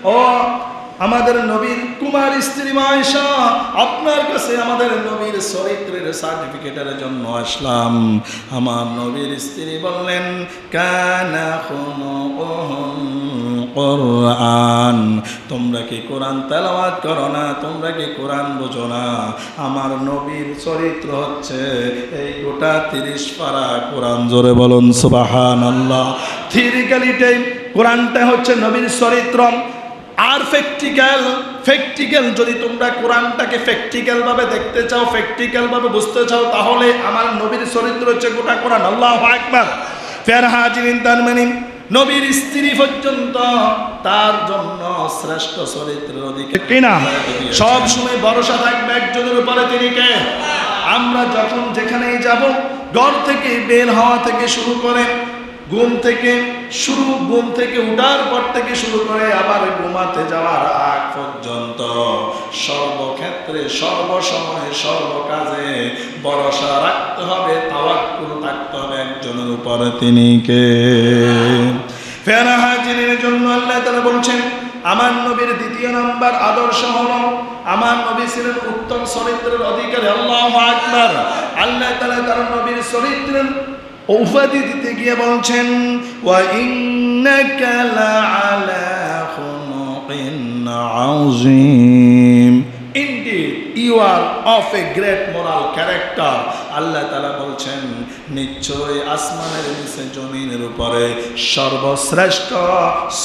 ও আমাদের নবীর কুমার স্ত্রী আয়েশা, আপনার কাছে আমাদের নবীর চরিত্রের সার্টিফিকেটের জন্য আসলাম। আমার নবীর স্ত্রী বললেন, কানা খুলুকুহুল কোরআন, তোমরা কি কোরআন তেলাওয়াত করো না? তোমরা কি কোরআন বোঝো না? আমার নবীর চরিত্র হচ্ছে এই গোটা 30 পারা কোরআন। জোরে বলুন সুবহানাল্লাহ। থিওরিক্যালিটাই কোরআনটা হচ্ছে নবীর চরিত্র, আর প্র্যাকটিক্যাল যদি তোমরা কোরআনটাকে প্র্যাকটিক্যাল ভাবে দেখতে চাও, প্র্যাকটিক্যাল ভাবে বুঝতে চাও, তাহলে আমার নবীর চরিত্র হচ্ছে গোটা কোরআন। আল্লাহু আকবার। ফের হাজিরিন, তার মানে নবীর স্ত্রী পর্যন্ত তার জন্য শ্রেষ্ঠ চরিত্রের অধিকারী কিনা? সব সময় ভরসা থাকবে একজনের উপরে, তিনি কে? আমরা যখন যেখানেই যাব, ঘর থেকে বের হওয়া থেকে শুরু করে, ঘুম থেকে উঠার পর থেকে শুরু করে আবার ঘুমাতে যাওয়ার আগ পর্যন্ত সর্বক্ষেত্রে, সর্বসময়ে, সর্বকাজে ভরসা রাখতে হবে, তাওয়াক্কুল থাকতে হবে একজনের উপরে, তিনি কে? ফেরা হাজিরের জন্য আল্লাহ তাআলা বলছেন, আমার নবীর দ্বিতীয় নাম্বার আদর্শ হলো, আমার নবী ছিলেন উত্তম চরিত্রের অধিকারী। আল্লাহু আকবার। আল্লাহ তাআলা তার নবীর চরিত্রের উপাধি দিতে গিয়ে বলছেন, ওয়া ইন্নাকা লাআলা খুলুকিন আযীম, indeed you are of a great moral character. Allah তাআলা বলছেন, নিশ্চয়ই আসমানের নিচে জমিনের উপরে সর্বশ্রেষ্ঠ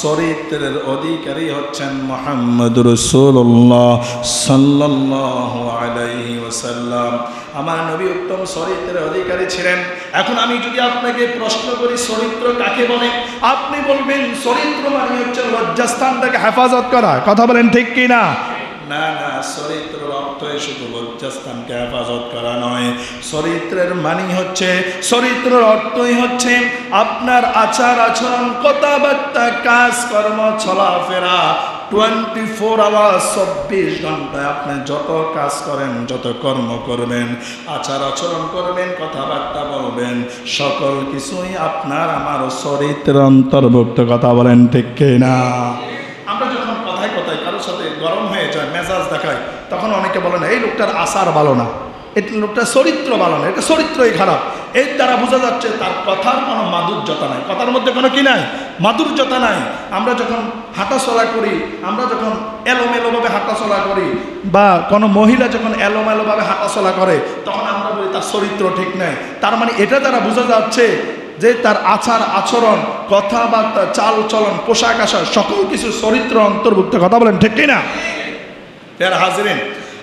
চরিত্রের অধিকারী হচ্ছেন মুহাম্মদুর রাসূলুল্লাহ সাল্লাল্লাহু আলাইহি ওয়াসাল্লাম। আমার নবী উত্তম চরিত্রের অধিকারী ছিলেন। এখন আমি যদি আপনাকে প্রশ্ন করি, চরিত্র কাকে বলে? আপনি বলবেন চরিত্র মানে হচ্ছে লজ্জাস্থানটাকে হেফাজত করা। কথা বলেন ঠিক কি না? না না, চরিত্রের অর্থই শুধু লজ্জাস্থানকে হেফাজত করা নয়। চরিত্রের মানে হচ্ছে, চরিত্রের অর্থই হচ্ছে আপনার আচার আচরণ, কথাবার্তা, কাজকর্ম, চলাফেরা 24 আওয়ার্স, 24 ঘন্টায় আপনি যত কাজ করেন, যত কর্ম করবেন, আচার আচরণ করবেন, কথাবার্তা বলবেন, সকল কিছুই আপনার আমার চরিত্রের অন্তর্ভুক্ত। কথা বলেন ঠিক কি না? আমরা যখন কথায় কারোর সাথে গরম হয়ে যায়, মেজাজ দেখায়, তখন অনেকে বলেন এই লোকটার আচার ভালো না, এই লোকটার চরিত্র ভালো না, এটা চরিত্রই খারাপ। এর দ্বারা বোঝা যাচ্ছে তার কথার কোনো মাধুর্যতা নাই, কথার মধ্যে কোনো কি নাই? মাধুর্যতা নাই। আমরা যখন হাঁটাচলা করি, আমরা যখন এলোমেলোভাবে হাঁটাচলা করি, বা কোনো মহিলা যখন এলোমেলোভাবে হাঁটাচলা করে, তখন আমরা বলি তার চরিত্র ঠিক নাই। তার মানে এটা দ্বারা বোঝা যাচ্ছে যে তার আচার আচরণ, কথাবার্তা, চাল চলন, পোশাক আশাক সকল কিছু চরিত্র অন্তর্ভুক্ত। কথা বলেন ঠিক কি না? ফের হাজিরিন,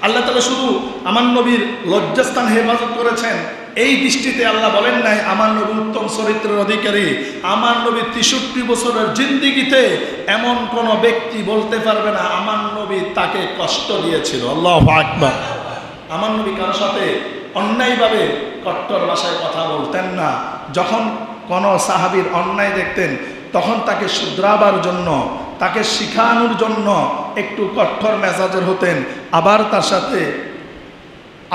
আল্লাহ তাআলা শুধু আমার নবীর লজ্জাস্থান হেফাজত করেছেন এই দৃষ্টিতে আল্লাহ বলেন নাই আমার নবী উত্তম চরিত্রের অধিকারী। আমার নবী 63 বছরের জিন্দিগিতে এমন কোন ব্যক্তি বলতে পারবে না আমার নবী তাকে কষ্ট দিয়েছিল। আল্লাহু আকবার। আমার নবী কারোর সাথে অন্যায়ভাবে কট্টর ভাষায় কথা বলতেন না। যখন কোনো সাহাবীর অন্যায় দেখতেন, তখন তাকে শুধরাবার জন্য, তাকে শিখানোর জন্য একটু কঠোর মেজাজের হতেন, আবার তার সাথে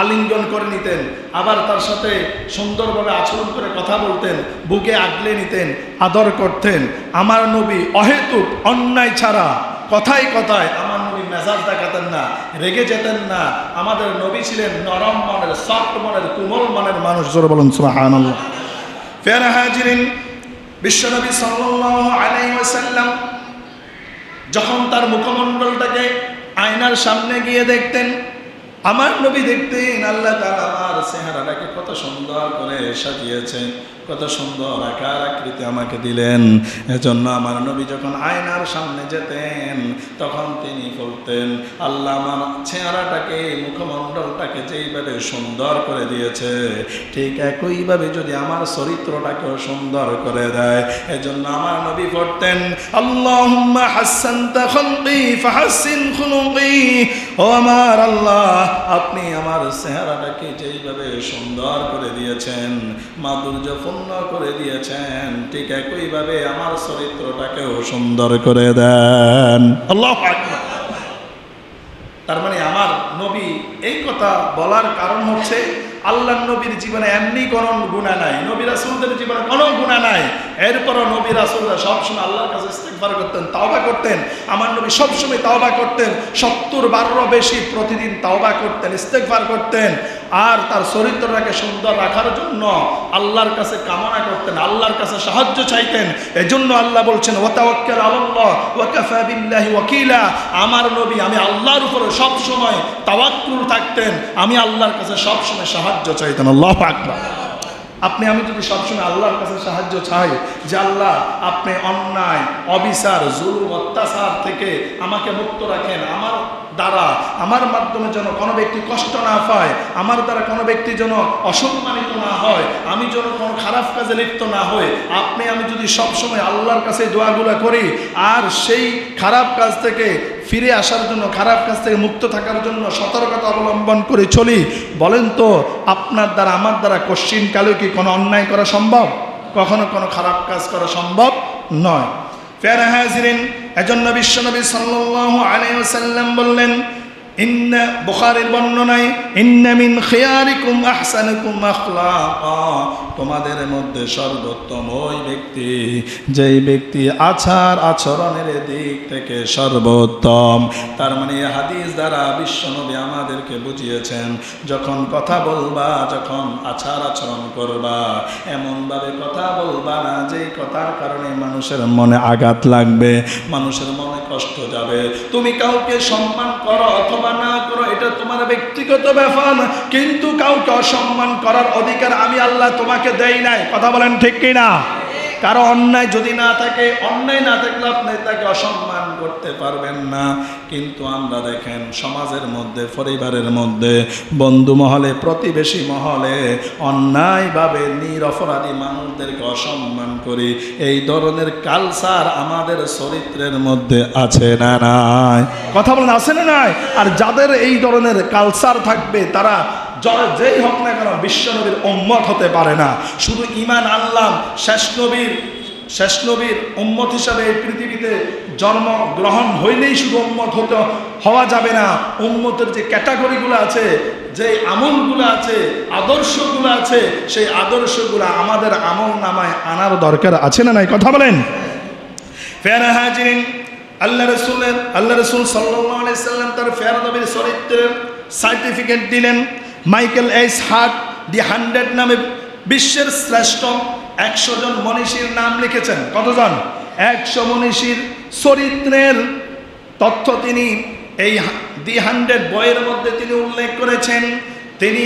আলিঙ্গন করে নিতেন, আবার তার সাথে সুন্দরভাবে আচরণ করে কথা বলতেন, বুকে আগলে নিতেন, আদর করতেন। আমার নবী অহেতুক অন্যায় ছাড়া কথায় কথায় আমার নবী মেজাজ দেখাতেন না, রেগে যেতেন না। আমাদের নবী ছিলেন নরম মনের, সফট মনের, কোমল মনের মানুষ। জোরে বলুন সুবহানাল্লাহ। ফেরা হাজিরিন, বিশ্বনবী সাল্লাল্লাহু আলাইহি ওয়াসাল্লাম যখন তার মুখমণ্ডলটাকে আয়নার সামনে গিয়ে দেখতেন, আমার নবী দেখতেন আল্লাহ তাআলা আমার চেহারাটাকে কত সুন্দর করে সাজিয়েছেন, কত সুন্দর আকার আকৃতি আমাকে দিলেন। এজন্য আমার নবী যখন আয়নার সামনে যেতেন, তখন তিনি বলতেন, আল্লাহ আমার চেহারাটাকে, মুখমণ্ডলটাকে যেইভাবে সুন্দর করে দিয়েছে, ঠিক একইভাবে যদি আমার চরিত্রটাকেও সুন্দর করে দেয়। এজন্য আমার নবী পড়তেন, আল্লাহুম্মা হাসসানতা খালকি ফাহাসসিন খুলুকি। ও আমার আল্লাহ, আপনি আমার চেহারাটাকে যেইভাবে সুন্দর করে দিয়েছেন, মাধুর্যপূর্ণ করে দিয়েছেন, ঠিক একইভাবে আমার চরিত্রটাকেও সুন্দর করে দেন। আল্লাহু আকবার। তার মানে আমার নবী এই কথা বলার কারণ হচ্ছে আল্লাহর নবীর জীবনে এমনি কোনো গুনাহ নাই, নবী রাসূলদের জীবনে কোনো গুনাহ নাই, এরপরও নবী রাসূলরা সবসময় আল্লাহর কাছে ইস্তিগফার করতেন, তাওবা করতেন। আমার নবী সবসময় তাওবা করতেন, 70-বারেরও বেশি প্রতিদিন তাওবা করতেন, ইস্তিগফার করতেন। আর তার চরিত্রটাকে সুন্দর রাখার জন্য আল্লাহর কাছে কামনা করতেন, আল্লাহর কাছে সাহায্য চাইতেন। এজন্য আল্লাহ বলছেন ওয়াতাওয়াক্কাল আলাল্লাহ ওয়া কাফা বিল্লাহি ওয়াকিলা। আমার নবী আমি আল্লাহর উপরে সব সময় তাওয়াক্কুল থাকতেন, আমি আল্লাহর কাছে সব সময় সাহায্য চাইতেন। আল্লাহু আকবার। আপনি আমি যদি সবসময় আল্লাহর কাছে সাহায্য চাই যে আল্লাহ আপনি অন্যায়, অবিচার, জুলুম, অত্যাচার থেকে আমাকে মুক্ত রাখেন, আমার দ্বারা আমার মাধ্যমে যেন কোনো ব্যক্তি কষ্ট না পায়, আমার দ্বারা কোনো ব্যক্তি যেন অসম্মানিত না হয়, আমি যেন কোনো খারাপ কাজে লিপ্ত না হই। আপনি আমি যদি সবসময় আল্লাহর কাছে দোয়াগুলো করি আর সেই খারাপ কাজ থেকে ফিরে আসার জন্য, খারাপ কাজ থেকে মুক্ত থাকার জন্য সতর্কতা অবলম্বন করে চলি, বলেন তো আপনার দ্বারা আমার দ্বারা কোশ্চিনকালেও কি কোনো অন্যায় করা সম্ভব? কখনো কোনো খারাপ কাজ করা সম্ভব নয়। প্যারা হাজিরিন, এজন্য বিশ্বনবী সাল্লাল্লাহু আলাইহি ওয়াসাল্লাম বললেন, ইন্না, বুখারীর বর্ণনায়, ইন্না মিন খিয়ারিকুম আহসানুকুম আখলাকা, তোমাদের মধ্যে সর্বোত্তম ওই ব্যক্তি যেই ব্যক্তি আচার আচরণের দিক থেকে সর্বোত্তম। তার মানে হাদিস দ্বারা বিশ্বনবী আমাদেরকে বুঝিয়েছেন যখন কথা বলবা, যখন আচার আচরণ করবা, এমনভাবে কথা বলবা না যেই কথার কারণে মানুষের মনে আঘাত লাগবে, মানুষের মনে কষ্ট যাবে। তুমি কাউকে সম্মান করো অথবা না করো এটা তোমার ব্যক্তিগত ব্যাপার, কিন্তু কাউকে অসম্মান করার অধিকার আমি আল্লাহ তোমাকে দেই নাই। কথা বলেন ঠিক কি না? কারো অন্যায় যদি না থাকে, অন্যায় না থাকলে আপনি তাকে অসম্মান করতে পারবেন না। কিন্তু আমরা দেখেন সমাজের মধ্যে, পরিবারের মধ্যে, বন্ধু মহলে, প্রতিবেশী মহলে অন্যায়ভাবে নিরপরাধী মানুষদেরকে অসম্মান করি, এই ধরনের কালচার আমাদের চরিত্রের মধ্যে আছে না নাই? কথা বলেন আছে না নাই? আর যাদের এই ধরনের কালচার থাকবে তারা যেই হোক না কেন বিশ্বনবীর উম্মত হতে পারে না। শুধু ঈমান আনলাম, শেষ নবীর উম্মত হিসাবে এই পৃথিবীতে জন্মগ্রহণ হইলেই শুধু উম্মত হওয়া যাবে না। উম্মতের যে ক্যাটাগরিগুলো আছে, যে আমলগুলো আছে, আদর্শগুলো আছে, সেই আদর্শগুলো আমাদের আমল নামায় আনার দরকার আছে না নাই? কথা বলেন। প্যারা হাজিরিন, আল্লাহ রাসূল সাল্লাল্লাহু আলাইহি সাল্লাম তার প্যারা নবীর চরিত্রের সার্টিফিকেট দিলেন। মাইকেল এইচ হার্ট দি 100 নামে বিশ্বের শ্রেষ্ঠ 100 জন মনীষীর নাম লিখেছেন। কতজন? 100 মনীষীর চরিত্রের তথ্য তিনি এই দি 100 বইয়ের মধ্যে তিনি উল্লেখ করেছেন। তিনি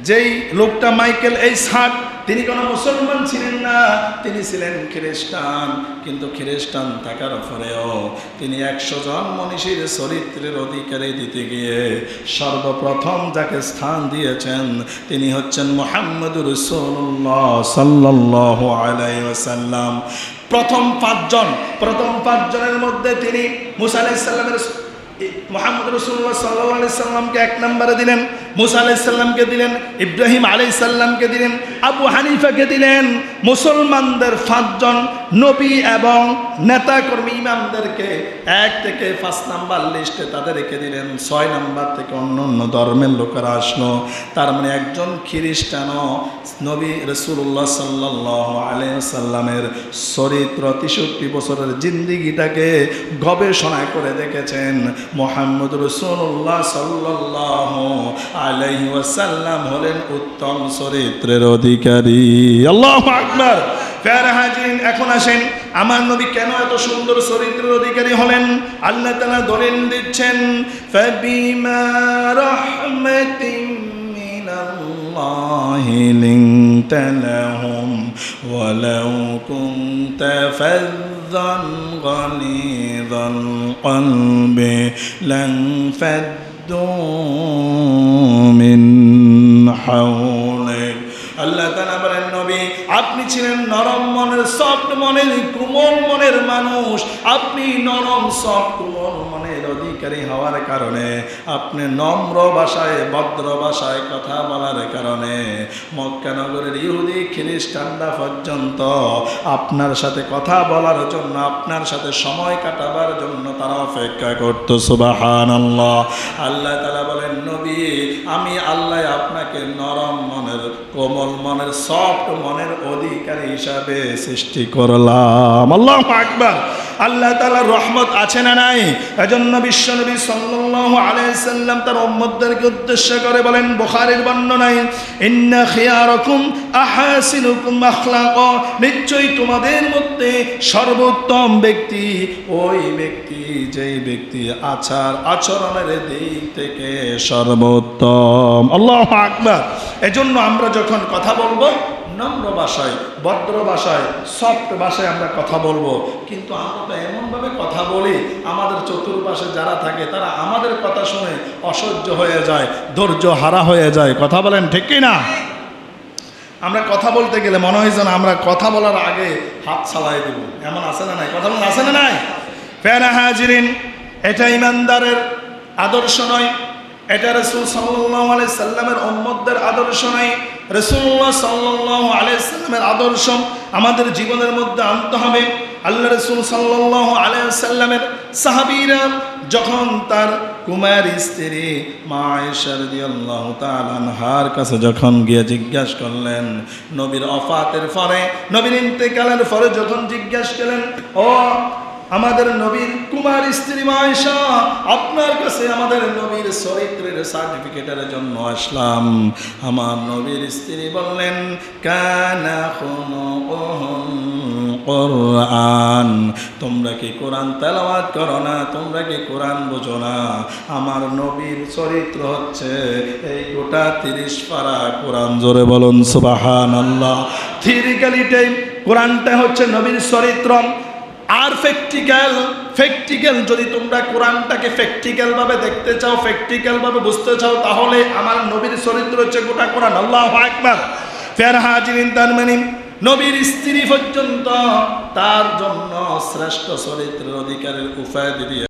যেই লোকটা মাইকেল এইচ হার্ট, তিনি কোনো মুসলমান ছিলেন না, তিনি ছিলেন খ্রিস্টান। কিন্তু খ্রিস্টান থাকার পরেও তিনি 100 জন মনীষীর চরিত্রের অধিকারী দিতে গিয়ে সর্বপ্রথম যাকে স্থান দিয়েছেন তিনি হচ্ছেন মুহাম্মদুর রাসূলুল্লাহ সাল্লাল্লাহু আলাইহি ওয়াসাল্লাম। প্রথম পাঁচজনের মধ্যে তিনি মুসা আলাইহিস সালামের, মুহাম্মদ রাসূলুল্লাহ সাল্লাল্লাহু আলাইহি সাল্লামকে 1 নম্বরে দিলেন, মুসা আলাইহিস সালামকে দিলেন, ইব্রাহিম আলাইহিস সালামকে দিলেন, আবু হানিফাকে দিলেন। মুসলমানদের 5 জন নবী এবং নেতা কর্মী ইমামদেরকে 1 থেকে 5 নাম্বার লিস্টে তাদের রেখে দিলেন। 6 নাম্বার থেকে অন্য ধর্মের লোকেরা আসলো। তার মানে একজন খ্রিস্টানও নবী রাসূলুল্লাহ সাল্লাল্লাহু আলাইহি সাল্লামের চরিত্র 63 বছরের জিন্দেগিটাকে গবেষণা করে দেখেছেন। মুহাম্মদ রাসূলুল্লাহ সাল্লাল্লাহু আলাইহি ওয়াসাল্লাম হলেন উত্তম চরিত্রের অধিকারী। আল্লাহু আকবার। প্যারা হাজিরিন, এখন আসেন আমার নবী কেন এত সুন্দর চরিত্রের অধিকারী হলেন? আল্লাহ তাআলা দলিল দিচ্ছেন, ফাবিমা রাহমাতিন মিনাল্লাহি লিনতা লাহুম ওয়ালাউ কুনতা ফাযযান গালিযাল কলবি লানফাদ্দু মিন হাওলিক। আল্লাহ তাআলা বলেন, নবী আপনি ছিলেন নরম মনের, সফট মনের, কোমল মনের মানুষ। আপনি নরম সফট কোমল মনের অধিকারী হওয়ার কারণে, আপনি নম্র ভাষায় ভদ্র ভাষায় কথা বলার কারণে মক্কা নগরের ইহুদি খ্রিস্টানরা পর্যন্ত আপনার সাথে কথা বলার জন্য, আপনার সাথে সময় কাটাবার জন্য তারা অপেক্ষা করত। সুবহানাল্লাহ। আল্লাহ তাআলা বলেন, নবী আমি আল্লাহ আপনাকে নরম মনের, কোমল মনের, সফট মনের অধিকারী হিসাবে সৃষ্টি করলাম। আল্লাহু আকবার। আল্লাহ তাআলার রহমত আছে না নাই? এজন্য বিশ্বনবী সাল্লাল্লাহু আলাইহি সাল্লাম তার উম্মতদেরকে উদ্দেশ্য করে বলেন, বুখারীর বর্ণনায়, ইন্না খিয়ারাকুম আহাসিনুকুম আখলাকা, নিশ্চয়ই তোমাদের মধ্যে সর্বোত্তম ব্যক্তি ওই ব্যক্তি যেই ব্যক্তি আচরণের দিক থেকে সর্বোত্তম। আল্লাহু আকবার। এজন্য আমরা যখন কথা বলবো নম্র ভাষায়, ভদ্র ভাষায়, সফট ভাষায় আমরা কথা বলবো। কিন্তু আমরা তো এমনভাবে কথা বলি, আমাদের চতুর্পাশে যারা থাকে তারা আমাদের কথা শুনে অসহ্য হয়ে যায়, ধৈর্য হারা হয়ে যায়। কথা বলেন ঠিক কি না? আমরা কথা বলতে গেলে মনে হয় যেন আমরা কথা বলার আগে হাত ছালাই দেব, এমন আছে না নাই? কথা বলেন আছে না নাই? ফেরা হাজিরিন, এটা ইমানদারের আদর্শ নয়, এটা রাসূল সাল্লাল্লাহু আলাইহি সাল্লামের উম্মতদের আদর্শ নয়। রাসূলুল্লাহ সাল্লাল্লাহু আলাইহি সাল্লামের আদর্শ আমাদের জীবনের মধ্যে আনতে হবে। আল্লাহ রাসূল সাল্লাল্লাহু আলাইহি সাল্লামের সাহাবীরা যখন তার কুমারী স্ত্রী মা আয়েশা রাদিয়াল্লাহু তাআলা আনহার কাছে যখন গিয়ে জিজ্ঞাসা করলেন, নবীর ওফাতের পরে, নবীর ইন্তেকালের পরে যখন জিজ্ঞাসা করলেন, ও আমাদের নবীর কুমার স্ত্রী মা আয়েশা, আপনার কাছে আমাদের নবীর চরিত্রের সার্টিফিকেটের জন্য আসলাম। আমার নবীর স্ত্রী বললেন, কানা খুলুকুহুল কুরআন, তোমরা কি কোরআন তেলাওয়াত করো না? তোমরা কি কোরআন বোঝো না? আমার নবীর চরিত্র হচ্ছে এই গোটা 30 পারা কোরআন। জোরে বলুন সুবহানাল্লাহ। থিওরিক্যালিটাই কোরআনটা হচ্ছে নবীর চরিত্র। আর প্র্যাকটিক্যাল যদি তোমরা কোরআনটাকে প্র্যাকটিক্যাল ভাবে দেখতে চাও, প্র্যাকটিক্যাল ভাবে বুঝতে চাও, তাহলে আমার নবীর চরিত্র হচ্ছে গোটা কোরআন। আল্লাহু আকবার। ফের হাজিরিন, তার মানে নবীর স্ত্রী পর্যন্ত তার জন্য শ্রেষ্ঠ চরিত্রের অধিকারের উপায় দিয়ে